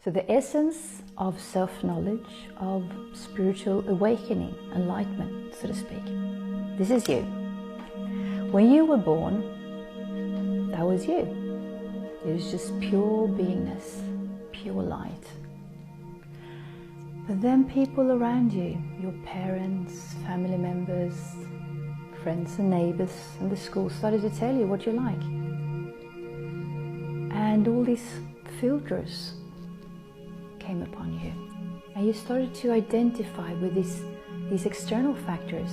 So the essence of self-knowledge, of spiritual awakening, enlightenment, so to speak. This is you. When you were born, that was you. It was just pure beingness, pure light. But then people around you, your parents, family members, friends and neighbors and the school started to tell you what you like. And all these filters came upon you. And you started to identify with these external factors.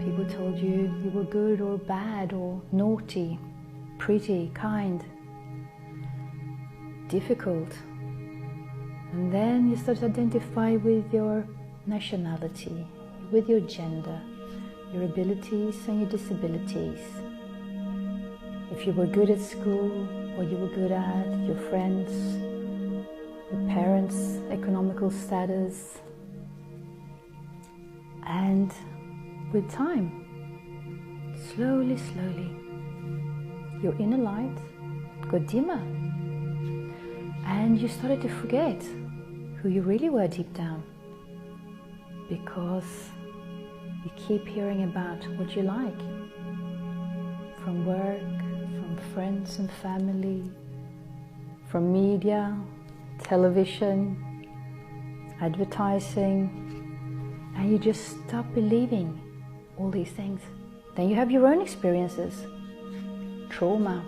People told you you were good or bad or naughty, pretty, kind, difficult. And then you start to identify with your nationality, with your gender, your abilities and your disabilities. If you were good at school, what you were good at, your friends, your parents' economical status. And with time, slowly, your inner light got dimmer. And you started to forget who you really were deep down, because you keep hearing about what you like from work, from friends and family, from media, television, advertising, and you just stop believing all these things. Then you have your own experiences, trauma,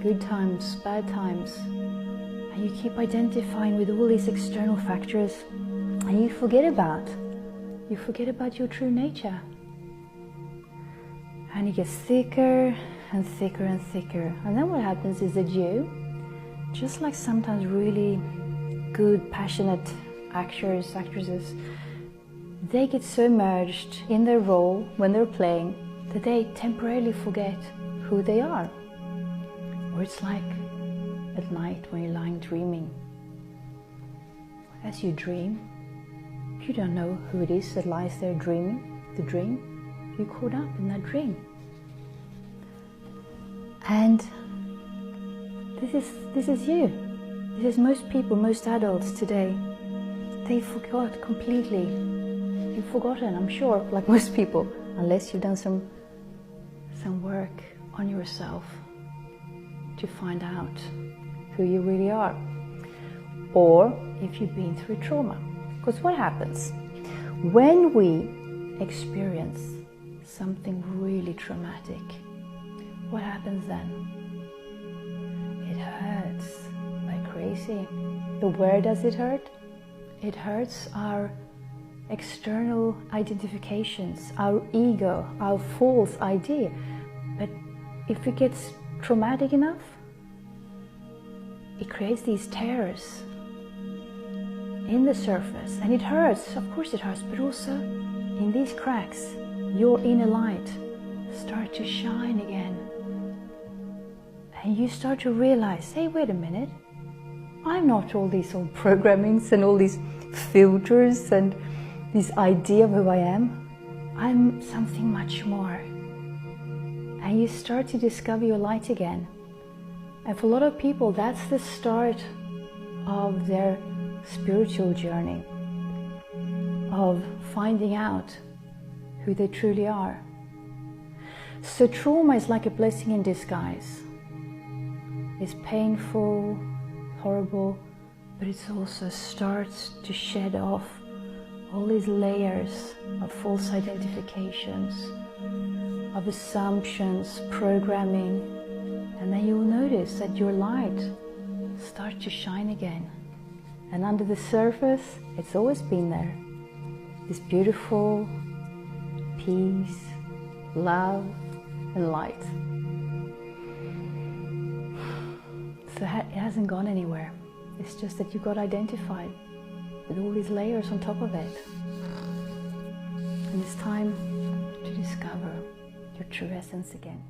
good times, bad times, and you keep identifying with all these external factors, and you forget about your true nature. And it gets thicker and thicker and thicker. And then what happens is that you, just like sometimes really good, passionate actors, actresses, they get so immersed in their role when they're playing that they temporarily forget who they are. Or it's like at night when you're lying dreaming. As you dream, you don't know who it is that lies there dreaming the dream. You're caught up in that dream. And this is you. This is most people, most adults today. They forgot completely. You've forgotten, I'm sure, like most people, unless you've done some work on yourself to find out who you really are. Or if you've been through trauma. Because what happens? When we experience something really traumatic, what happens then? It hurts like crazy. But where does it hurt? It hurts our external identifications, our ego, our false idea. But if it gets traumatic enough, it creates these tears in the surface, and it hurts, of course it hurts, but also in these cracks, your inner light starts to shine again. And you start to realize, hey, wait a minute, I'm not all these old programmings and all these filters and this idea of who I am. I'm something much more. And you start to discover your light again. And for a lot of people, that's the start of their spiritual journey, of finding out who they truly are. So trauma is like a blessing in disguise. It's painful, horrible, but it also starts to shed off all these layers of false identifications, of assumptions, programming, and then you'll notice that your light starts to shine again. And under the surface, it's always been there. This beautiful peace, love, and light. So it hasn't gone anywhere. It's just that you got identified with all these layers on top of it. And it's time to discover your true essence again.